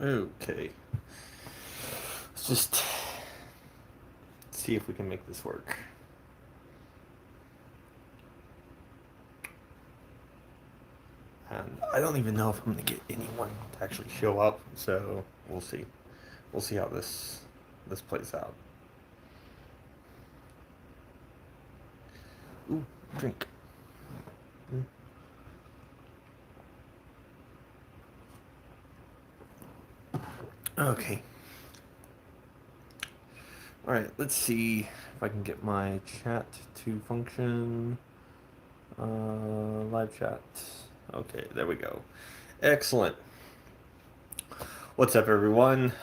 Okay. Let's just see if we can make this work. And I don't even know if I'm going to get anyone to actually show up, so we'll see. We'll see how this plays out. Ooh, drink. Okay. Alright, let's see if I can get my chat to function. Live chat. Okay, there we go. Excellent. What's up, everyone?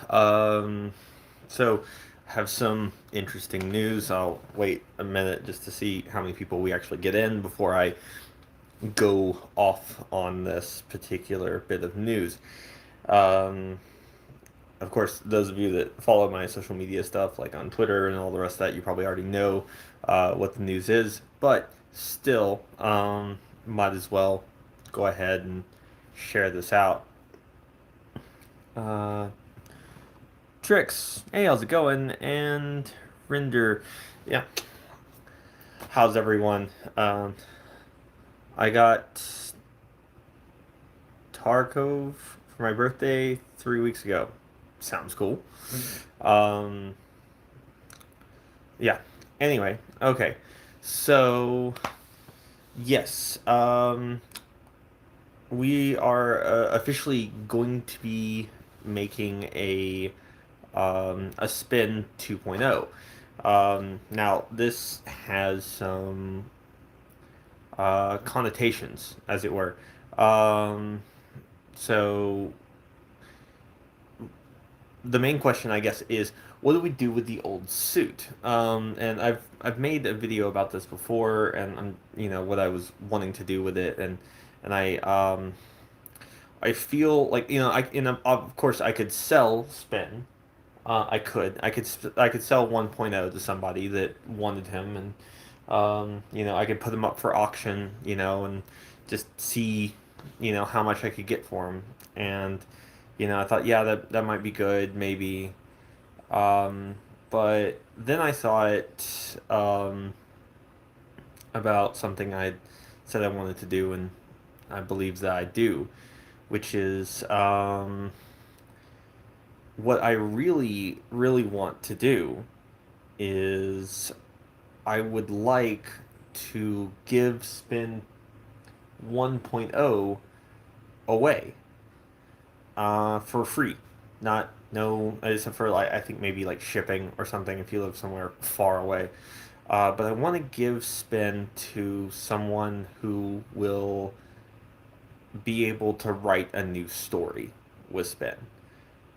So, have some interesting news. I'll wait a minute just to see how many people we actually get in before I go off on this particular bit of news. Um, of course, those of you that follow my social media stuff, like on Twitter and all the rest of that, you probably already know what the news is. But still, might as well go ahead and share this out. Tricks, hey, how's it going? And Render, yeah, how's everyone? I got Tarkov for my birthday 3 weeks ago. Sounds cool. Um, yeah. Anyway, okay. So, yes. We are officially going to be making a Spyn 2.0. Now, this has some connotations, as it were. So, the main question, I guess, is what do we do with the old suit? And I've made a video about this before, and what I was wanting to do with it, and I feel like of course I could sell Spyn. I could sell 1.0 to somebody that wanted him, and I could put him up for auction, and just see, how much I could get for him. And I thought, yeah, that might be good, maybe. Um, but then I thought about something I said I wanted to do, and I believe that I do, which is what I really, really want to do is I would like to give Spyn 1.0 away for free. Not no, except for like I think maybe like shipping or something if you live somewhere far away. But I want to give Spyn to someone who will be able to write a new story with Spyn,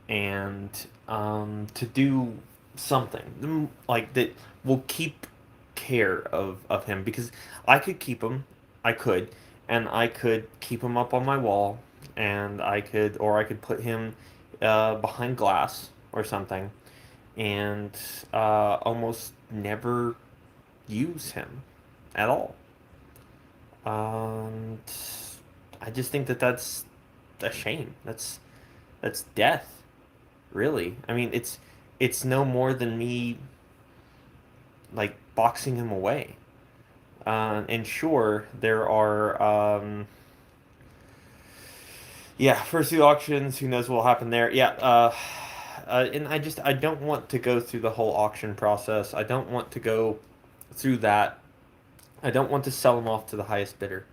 and to do something like that will keep care of him, because I could keep him, and I could keep him up on my wall, and I could put him behind glass or something, and almost never use him at all. And I just think that that's a shame. That's death, really. I mean, it's no more than me like boxing him away. And sure, there are yeah, fursuit auctions. Who knows what will happen there? Yeah. And I don't want to go through the whole auction process. I don't want to go through that. I don't want to sell him off to the highest bidder.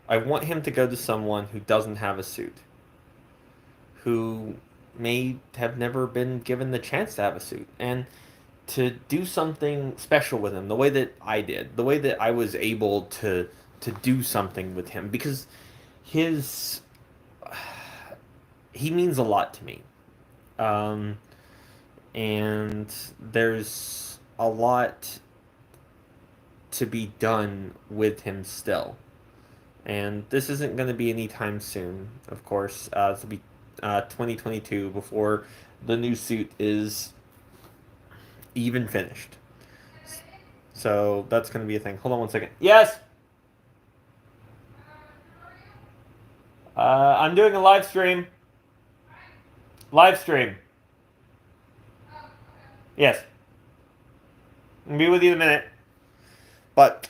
I want him to go to someone who doesn't have a suit, who may have never been given the chance to have a suit, and to do something special with him the way that I did, the way that I was able to do something with him, because his he means a lot to me. Um, and there's a lot to be done with him still. And this isn't going to be anytime soon, of course. It'll be 2022 before the new suit is even finished. So that's going to be a thing. Hold on one second. Yes! I'm doing a live stream. Live stream. Yes. I'll be with you in a minute. But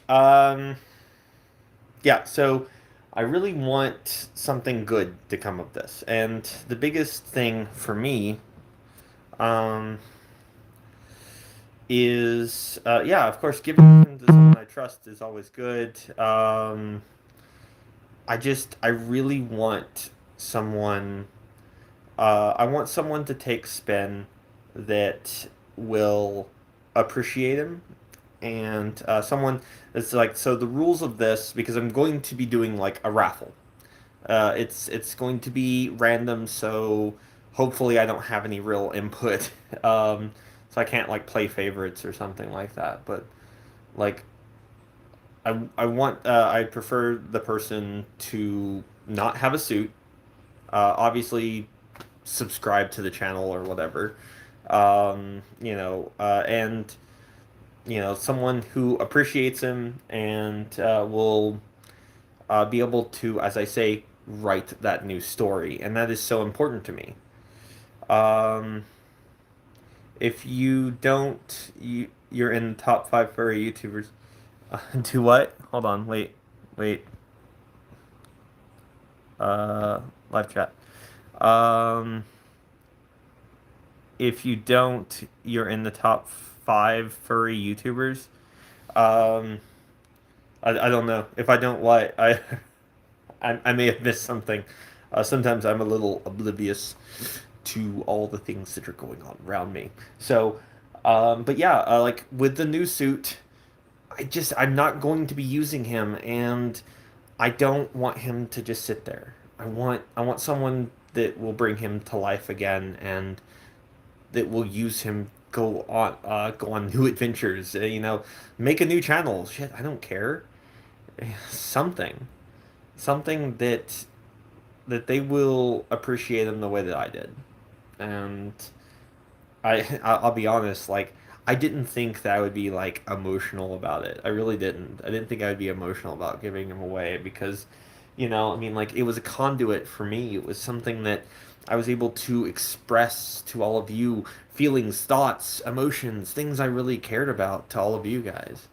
yeah, so I really want something good to come of this. And the biggest thing for me um is yeah, of course giving him to someone I trust is always good. I really want someone I want someone to take Spin that will appreciate him and someone that's like so the rules of this because I'm going to be doing like a raffle. It's going to be random, so hopefully I don't have any real input. So I can't like play favorites or something like that. But like I want I prefer the person to not have a suit. Obviously subscribe to the channel or whatever. And someone who appreciates him and will be able to, as I say, write that new story, and that is so important to me. Um, if you don't, you're in the top five furry YouTubers. Do what? Hold on, wait. Uh, Live chat. Um, if you don't, you're in the top five furry YouTubers. Um, I don't know. If I don't, what? I may have missed something. Sometimes I'm a little oblivious to all the things that are going on around me. So, but yeah, like with the new suit, I'm not going to be using him, and I don't want him to just sit there. I want someone that will bring him to life again, and that will use him go on new adventures. Make a new channel. Shit, I don't care. Something, something that they will appreciate him the way that I did. And I'll be honest, like I didn't think that I would be like emotional about it. I really didn't. I didn't think I would be emotional about giving him away because, I mean, like it was a conduit for me. It was something that I was able to express to all of you feelings, thoughts, emotions, things I really cared about to all of you guys.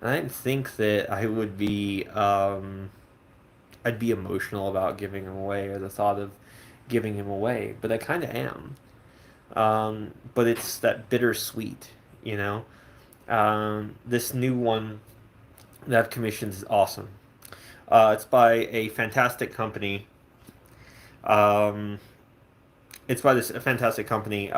And I didn't think that I'd be emotional about giving him away or the thought of giving him away, but I kind of am. But it's that bittersweet, you know. This new one that I've commissioned is awesome. It's by a fantastic company. Um, it's by this fantastic company,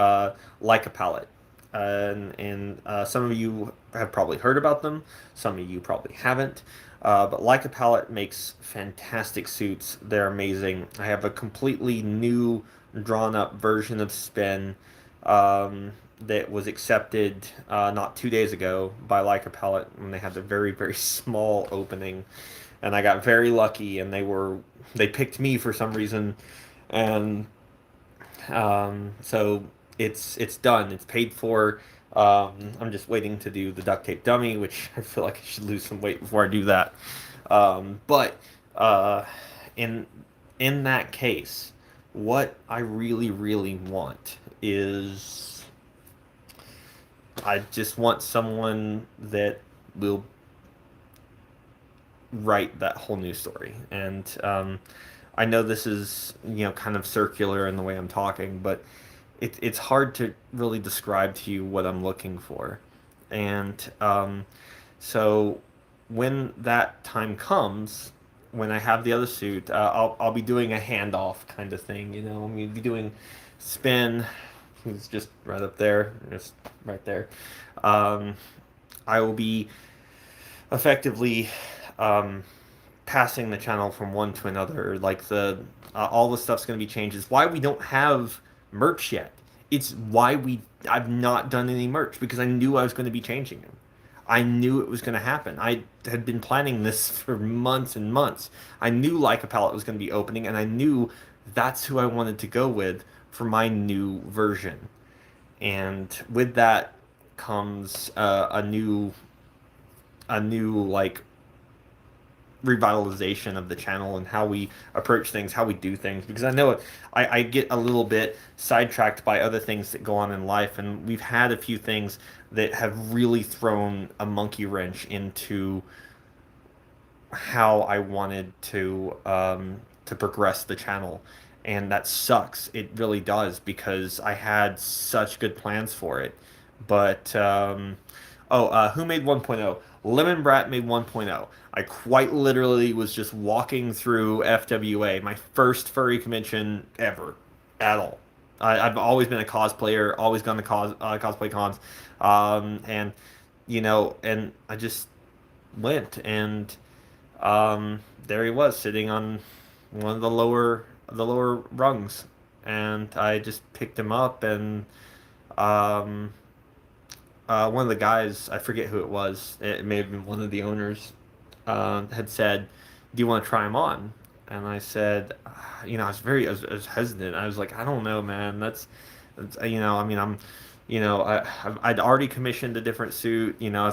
Like a Palette. And some of you have probably heard about them. Some of you probably haven't. But Like a Palette makes fantastic suits. They're amazing. I have a completely new, drawn up version of Spin that was accepted not 2 days ago by Like a Palette when they had a very, very small opening. And I got very lucky, and they picked me for some reason. And so it's done. It's paid for. I'm just waiting to do the duct tape dummy, which I feel like I should lose some weight before I do that. But in in that case, what I really really want is I just want someone that will write that whole new story. And I know this is kind of circular in the way I'm talking, but it's hard to really describe to you what I'm looking for. And so when that time comes, when I have the other suit, I'll be doing a handoff kind of thing. I'm gonna be doing Spin. He's just right up there, just right there. Um, I will be effectively um, passing the channel from one to another. Like the all the stuff's going to be changed. It's why we don't have merch yet. It's why I've not done any merch because I knew I was going to be changing them. I knew it was going to happen. I had been planning this for months and months. I knew Like a Palette was going to be opening, and I knew that's who I wanted to go with for my new version. And with that comes a new like revitalization of the channel and how we approach things, how we do things. Because I know I get a little bit sidetracked by other things that go on in life, and we've had a few things that have really thrown a monkey wrench into how I wanted to progress the channel, and that sucks. It really does because I had such good plans for it. But who made 1.0? Lemon Brat made 1.0. I quite literally was just walking through FWA, my first furry convention ever, at all. I've always been a cosplayer, always gone to cosplay cons, and and I just went and there he was sitting on one of the lower rungs, and I just picked him up, and um, one of the guys, I forget who it was, it may have been one of the owners, had said, "Do you want to try him on?" And I said, I was hesitant. I was like, I don't know, man. I mean, I'd already commissioned a different suit. I'd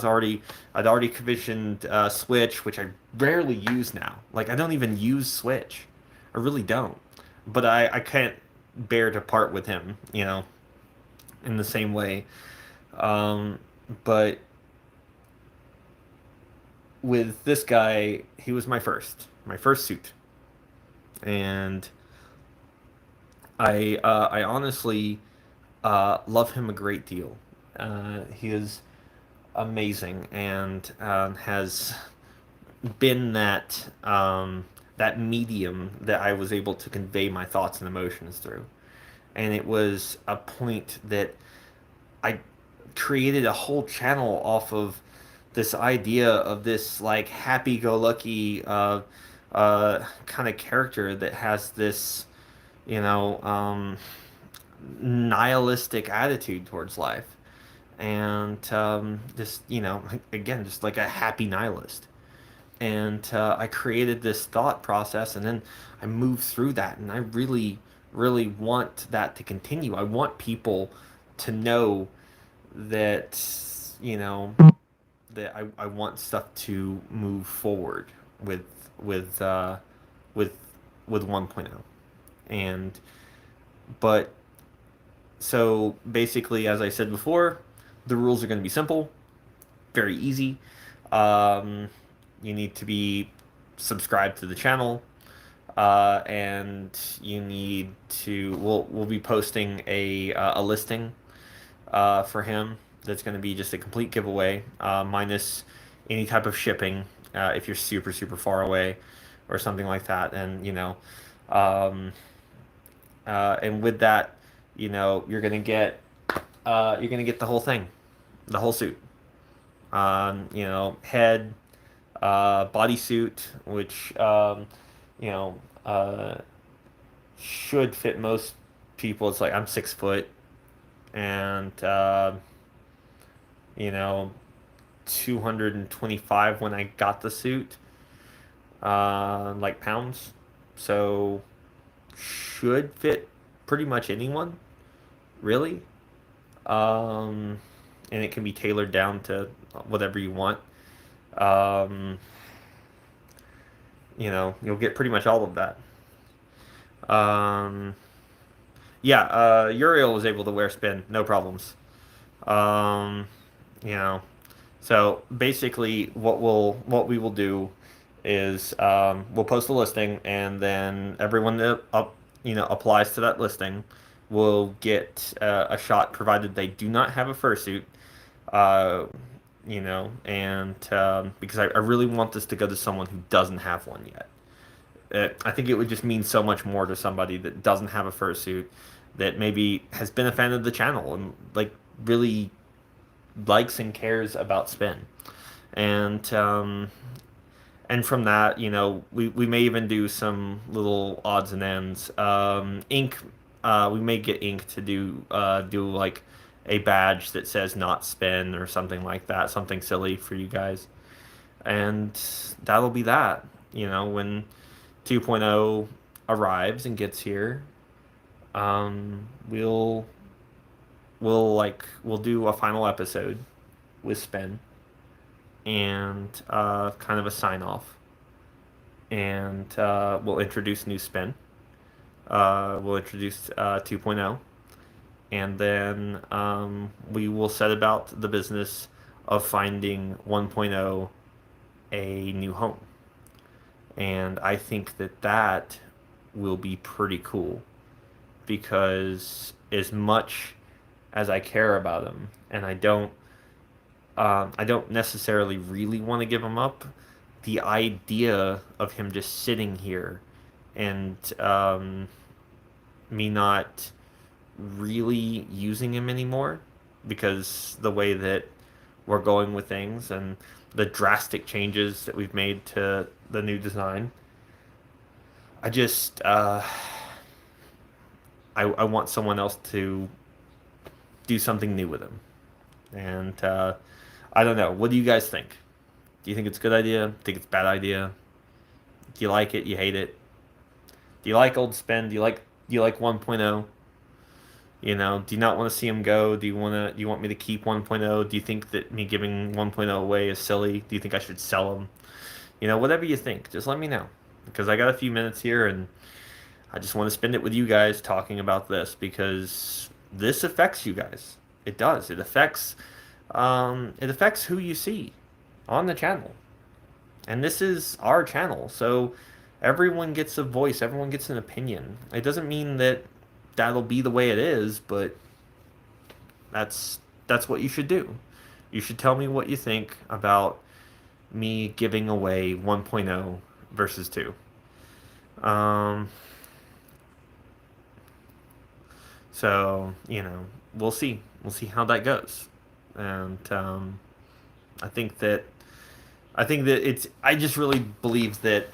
already commissioned Switch, which I rarely use now. Like, I don't even use Switch. I really don't. But I can't bear to part with him, in the same way. Um, but with this guy, he was my first suit, and I honestly love him a great deal. He is amazing and has been that medium that I was able to convey my thoughts and emotions through. And it was a point that I created a whole channel off of this idea of this like happy-go-lucky kind of character that has this, you know, um, nihilistic attitude towards life, and just again, just like a happy nihilist. And I created this thought process, and then I moved through that, and I really, really want that to continue. I want people to know that you know I want stuff to move forward with with uh, with with 1.0. And but so basically, as I said before, the rules are going to be simple, very easy. Um, you need to be subscribed to the channel, and you need to. We'll be posting a listing for him. That's going to be just a complete giveaway, minus any type of shipping, if you're super super far away, or something like that. Um, and with that, you're gonna get the whole thing, the whole suit. Head, bodysuit, which you know, uh, should fit most people. It's like I'm 6 foot, and you know, 225 when I got the suit, like pounds. So should fit pretty much anyone, really. Um, and it can be tailored down to whatever you want. Um, you'll get pretty much all of that. Um, yeah, Uriel was able to wear Spyn, no problems. Um, you know, so basically, what we will do is we'll post a listing, and then everyone that applies to that listing will get a shot, provided they do not have a fursuit. Uh, and because I really want this to go to someone who doesn't have one yet. I think it would just mean so much more to somebody that doesn't have a fursuit, that maybe has been a fan of the channel and like really likes and cares about Spyn. And from that, we may even do some little odds and ends. Ink, we may get Ink to do like a badge that says not Spyn or something like that, something silly for you guys. And that'll be that. When 2.0 arrives and gets here, we'll we'll do a final episode with Spyn, and kind of a sign off. and we'll introduce new Spyn. We'll introduce 2.0, and then we will set about the business of finding 1.0 a new home. And I think that that will be pretty cool because as much as I care about him, and I don't necessarily really want to give him up. The idea of him just sitting here and me not really using him anymore because the way that we're going with things and the drastic changes that we've made to the new design. I just I want someone else to do something new with him, and I don't know. What do you guys think? Do you think it's a good idea? Think it's a bad idea? Do you like it? You hate it? Do you like old Spin? Do you like 1.0? You know, do you not want to see him go? Do you want me to keep 1.0? Do you think that me giving 1.0 away is silly? Do you think I should sell him? You know, whatever you think, just let me know. Because I got a few minutes here and I just want to spend it with you guys talking about this because this affects you guys. It does. It affects who you see on the channel. And this is our channel, so everyone gets a voice, everyone gets an opinion. It doesn't mean that that'll be the way it is, but that's what you should do. You should tell me what you think about me giving away 1.0 versus 2. Um, so, you know, we'll see. We'll see how that goes. And I think that I think that it's. I just really believe that,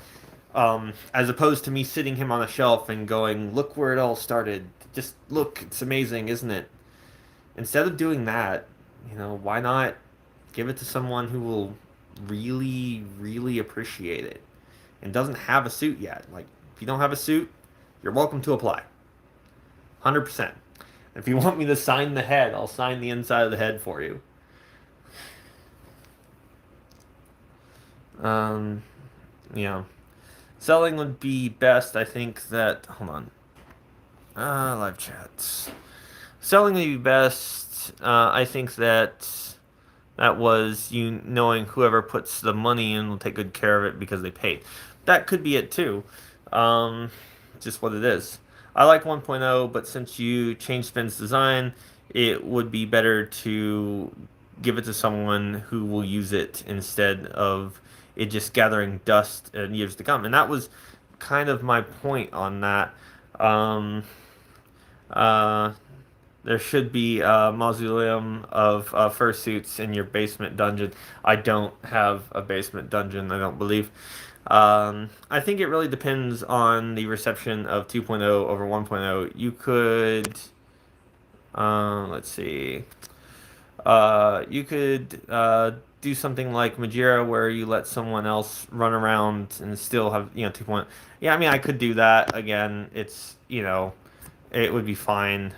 as opposed to me sitting him on a shelf and going, "Look where it all started. Just look, it's amazing, isn't it?" Instead of doing that, you know, why not give it to someone who will really, really appreciate it and doesn't have a suit yet? Like, if you don't have a suit, you're welcome to apply, 100%. If you want me to sign the head, I'll sign the inside of the head for you. Um, yeah. Selling would be best. I think that. Hold on. Live chats. Selling would be best. I think that that was you knowing whoever puts the money in will take good care of it because they paid. That could be it too. Um, just what it is. I like 1.0, but since you changed Spin's design, it would be better to give it to someone who will use it instead of it just gathering dust in years to come. And that was kind of my point on that. Um, uh, there should be a mausoleum of fursuits in your basement dungeon. I don't have a basement dungeon, I don't believe. I think it really depends on the reception of 2.0 over 1.0. You could, let's see, you could do something like Majira where you let someone else run around and still have, you know, 2.0. Yeah, I mean, I could do that. Again, it's, you know, it would be fine.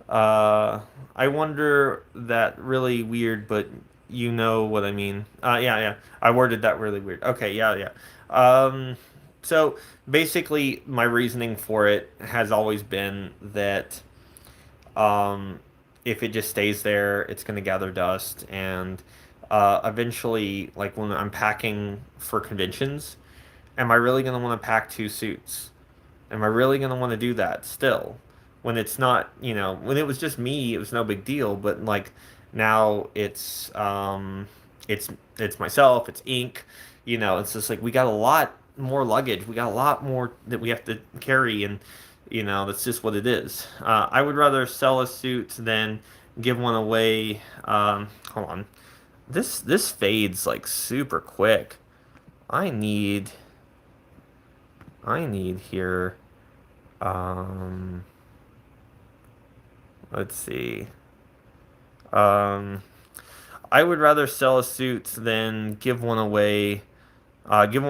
Uh, I wonder that really weird, but you know what I mean. Yeah, yeah. I worded that really weird. Okay, yeah, yeah. So basically, my reasoning for it has always been that um, if it just stays there, it's going to gather dust, and eventually, like when I'm packing for conventions, am I really going to want to pack 2 suits? Am I really going to want to do that still? When it's not, you know, when it was just me, it was no big deal. But like now it's it's myself, it's ink, you know, it's just like we got a lot more luggage. We got a lot more that we have to carry, and you know, that's just what it is. I would rather sell a suit than give one away. Hold on. This fades like super quick. I need I need here. Um, let's see. Um, I would rather sell a suit than give one away. Give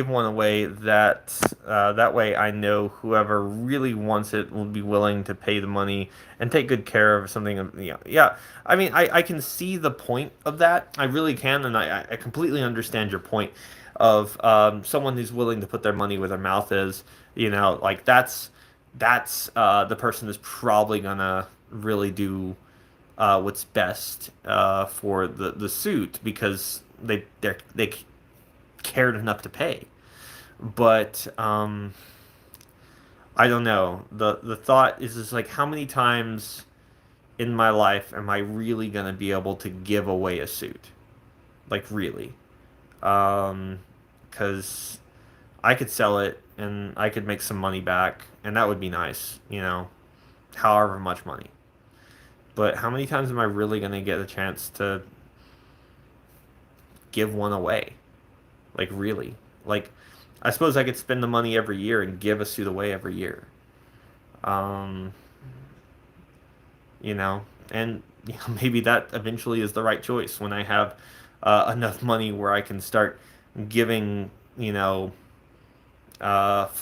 one away that way I know whoever really wants it will be willing to pay the money and take good care of something. Yeah. I mean, I can see the point of that. I really can, and I completely understand your point of someone who's willing to put their money where their mouth is. Like that's the person who's probably gonna really do what's best for the suit because they cared enough to pay. But I don't know. The thought is just like how many times in my life am I really gonna be able to give away a suit? Like really? Because I could sell it and I could make some money back, and that would be nice, however much money. But how many times am I really gonna get a chance to give one away? Like really? Like I suppose I could spend the money every year and give a suit away every year. Um, and maybe that eventually is the right choice when I have enough money where I can start giving, $4,000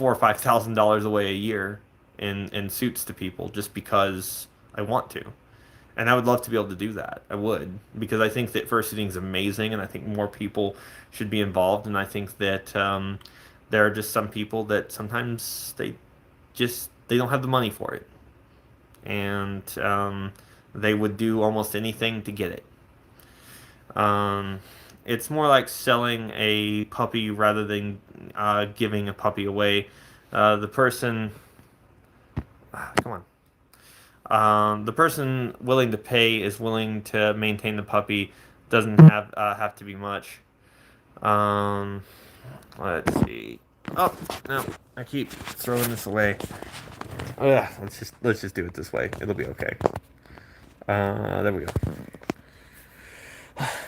or $5,000 away a year in suits to people just because I want to. And I would love to be able to do that. I would, because I think that fursuiting is amazing, and I think more people should be involved. And I think that there are just some people that sometimes they don't have the money for it, and they would do almost anything to get it. Um, it's more like selling a puppy rather than giving a puppy away. The person, come on. The person willing to pay is willing to maintain the puppy. Doesn't have to be much. Um, let's see. Oh no, I keep throwing this away. Let's just do it this way. It'll be okay. There we go.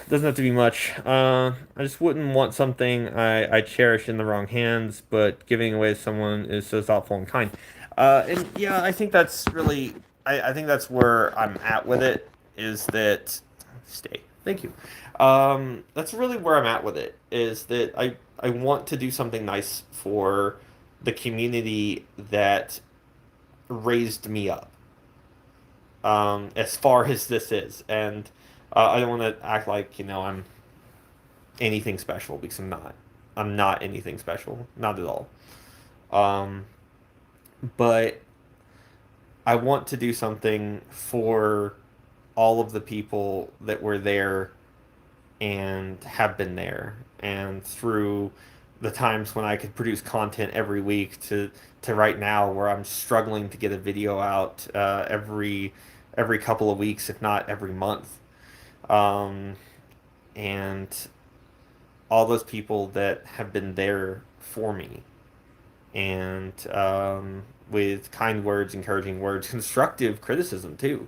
Doesn't have to be much. I just wouldn't want something I cherish in the wrong hands, but giving away to someone is so thoughtful and kind. And yeah, I think that's really, I think that's where I'm at with it, is that, stay, thank you. That's really where I'm at with it, is that I want to do something nice for the community that raised me up, as far as this is. And I don't want to act like, I'm anything special because I'm not. I'm not anything special. Not at all. Um, but I want to do something for all of the people that were there and have been there. And through the times when I could produce content every week to right now where I'm struggling to get a video out every couple of weeks, if not every month. Um, and all those people that have been there for me and with kind words, encouraging words, constructive criticism too.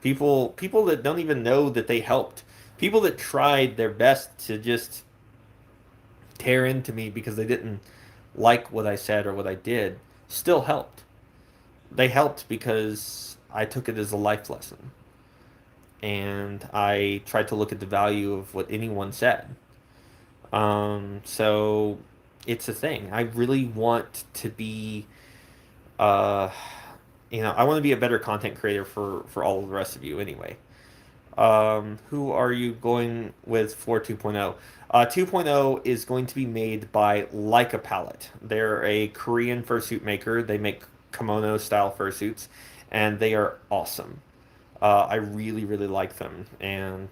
People that don't even know that they helped. People that tried their best to just tear into me because they didn't like what I said or what I did still helped. They helped because I took it as a life lesson and I tried to look at the value of what anyone said. So it's a thing. I really want to be, uh, I want to be a better content creator for all of the rest of you anyway. Who are you going with for 2.0? 2.0 is going to be made by Leica Palette. They're a Korean fursuit maker. They make kimono style fursuits, and they are awesome. I really, really like them. And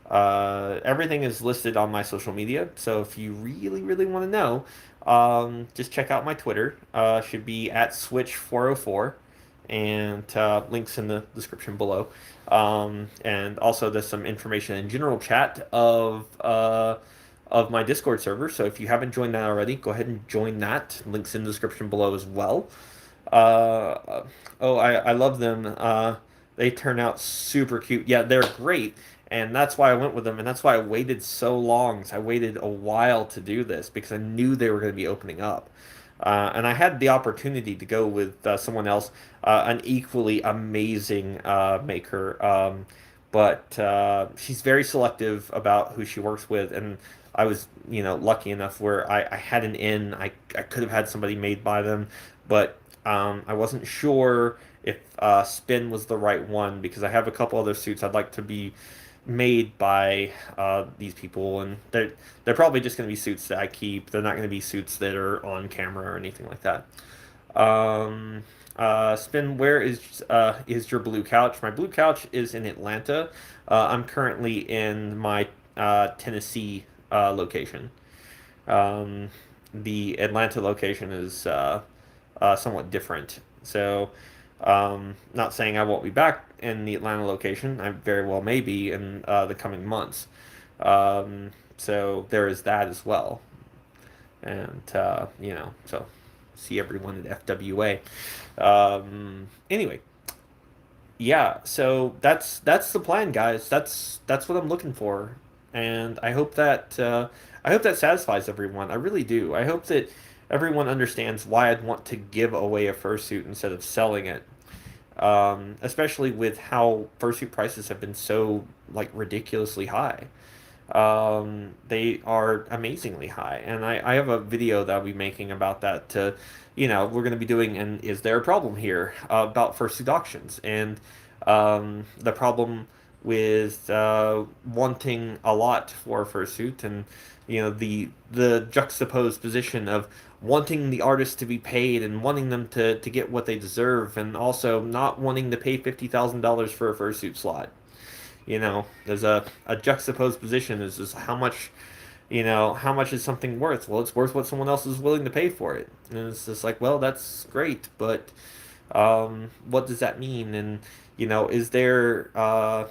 everything is listed on my social media. So if you really, really want to know, just check out my Twitter. Should be at Switch404, and links in the description below. And also there's some information in general chat of my Discord server. So if you haven't joined that already, go ahead and join that. Links in the description below as well. Oh, I love them. They turn out super cute. Yeah, they're great. And that's why I went with them. And that's why I waited so long. So I waited a while to do this because I knew they were going to be opening up. And I had the opportunity to go with someone else, an equally amazing maker. But she's very selective about who she works with. And I was, lucky enough where I had an in. I could have had somebody made by them, but I wasn't sure if Spyn was the right one because I have a couple other suits I'd like to be made by these people, and they're probably just going to be suits that I keep. They're not going to be suits that are on camera or anything like that. Um, Spin, where is your blue couch? My blue couch is in Atlanta. I'm currently in my Tennessee location. Um, the Atlanta location is somewhat different. So, not saying I won't be back in the Atlanta location. I very well may be in the coming months. So there is that as well. And, so see everyone at FWA. Anyway, yeah, so that's the plan, guys. That's what I'm looking for, and I hope that satisfies everyone. I really do. I hope that everyone understands why I'd want to give away a fursuit instead of selling it. Especially with how fursuit prices have been so like ridiculously high. They are amazingly high, and I have a video that I'll be making about that. We're going to be doing an "Is there a problem here?" About fursuit auctions and the problem with wanting a lot for a fursuit, and the juxtaposed position of wanting the artist to be paid and wanting them to get what they deserve, and also not wanting to pay $50,000 for a fursuit slot. There's a juxtaposed position is how much, how much is something worth? Well, it's worth what someone else is willing to pay for it. And it's just like, well, that's great, but what does that mean? And, is there a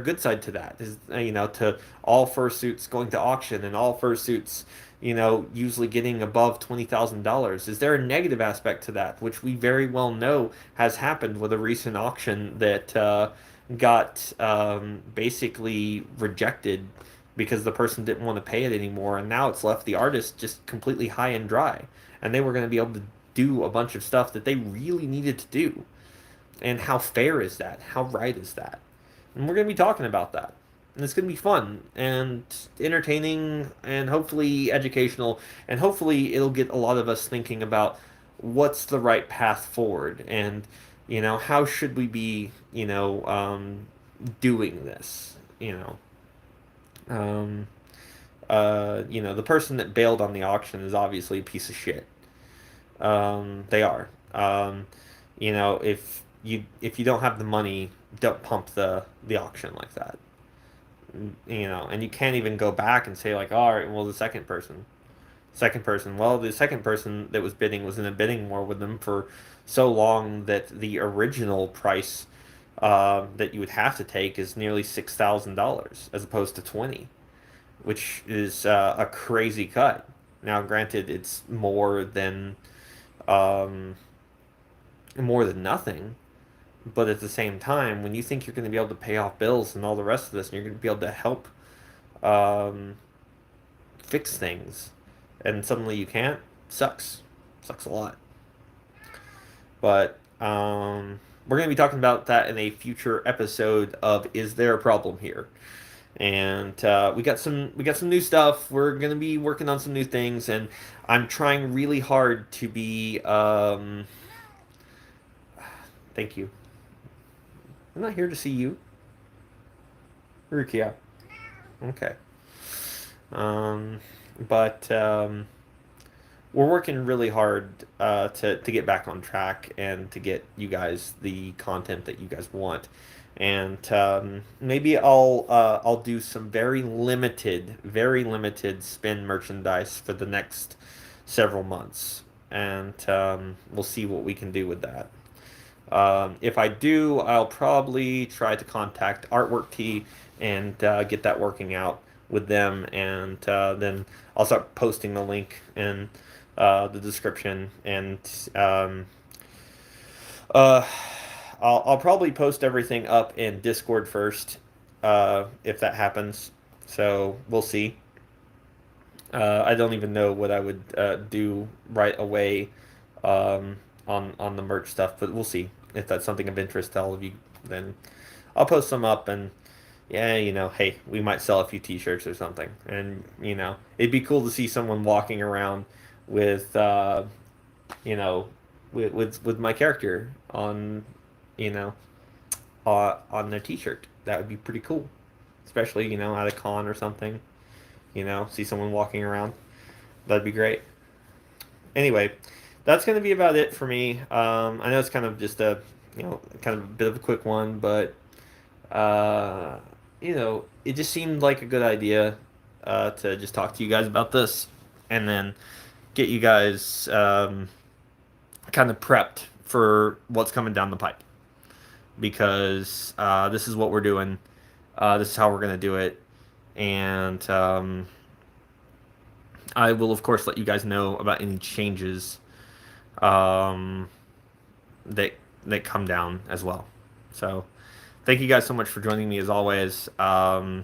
good side to that? To all fursuits going to auction and all fursuits, usually getting above $20,000? Is there a negative aspect to that, which we very well know has happened with a recent auction that got basically rejected because the person didn't want to pay it anymore, and now it's left the artist just completely high and dry, and they were going to be able to do a bunch of stuff that they really needed to do. And how fair is that? How right is that? And we're going to be talking about that. And it's going to be fun and entertaining and hopefully educational. And hopefully it'll get a lot of us thinking about what's the right path forward. And, how should we be, doing this? Um, the person that bailed on the auction is obviously a piece of shit. They are. If you don't have the money, don't pump the auction like that. And you can't even go back and say like, all right, well, well, the second person that was bidding was in a bidding war with them for so long that the original price that you would have to take is nearly $6,000 as opposed to 20, which is a crazy cut. Now, granted, it's um, more than nothing. But at the same time, when you think you're going to be able to pay off bills and all the rest of this, and you're going to be able to help um, fix things, and suddenly you can't, sucks. Sucks a lot. But we're going to be talking about that in a future episode of Is There a Problem Here? And we got some new stuff. We're going to be working on some new things, and I'm trying really hard to be. Thank you. I'm not here to see you, Rukia. Okay. Um, but we're working really hard to get back on track and to get you guys the content that you guys want. And maybe I'll do some very limited spin merchandise for the next several months, and we'll see what we can do with that. If I do, I'll probably try to contact Artwork T and get that working out with them, and then I'll start posting the link in the description, and uh, I'll probably post everything up in Discord first, if that happens. So we'll see. I don't even know what I would do right away on the merch stuff, but we'll see if that's something of interest to all of you. Then I'll post some up, and yeah, hey, we might sell a few T-shirts or something, and it'd be cool to see someone walking around with you know, with my character on, you know, on their T-shirt. That would be pretty cool, especially at a con or something. See someone walking around. That'd be great. Anyway, that's gonna be about it for me. I know it's kind of just a kind of a bit of a quick one, but uh, it just seemed like a good idea to just talk to you guys about this, and then get you guys kind of prepped for what's coming down the pipe because this is what we're doing. This is how we're going to do it. And I will, of course, let you guys know about any changes um, that, that come down as well. So, thank you guys so much for joining me as always. Remember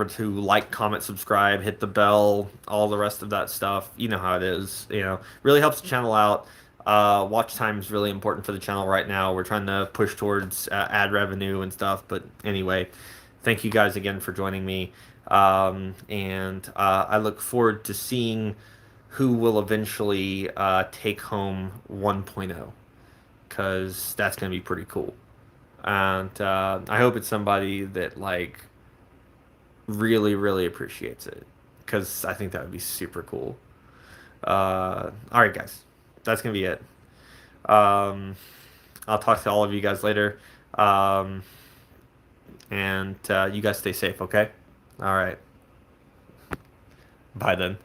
to like, comment, subscribe, hit the bell, all the rest of that stuff. You know how it is. Really helps the channel out. Watch time is really important for the channel right now. We're trying to push towards ad revenue and stuff. But anyway, thank you guys again for joining me. And I look forward to seeing who will eventually take home 1.0 because that's going to be pretty cool. And I hope it's somebody that really, really appreciates it because I think that would be super cool. All right, guys, that's gonna be it. Um, I'll talk to all of you guys later, um, and you guys stay safe. Okay. All right. Bye then.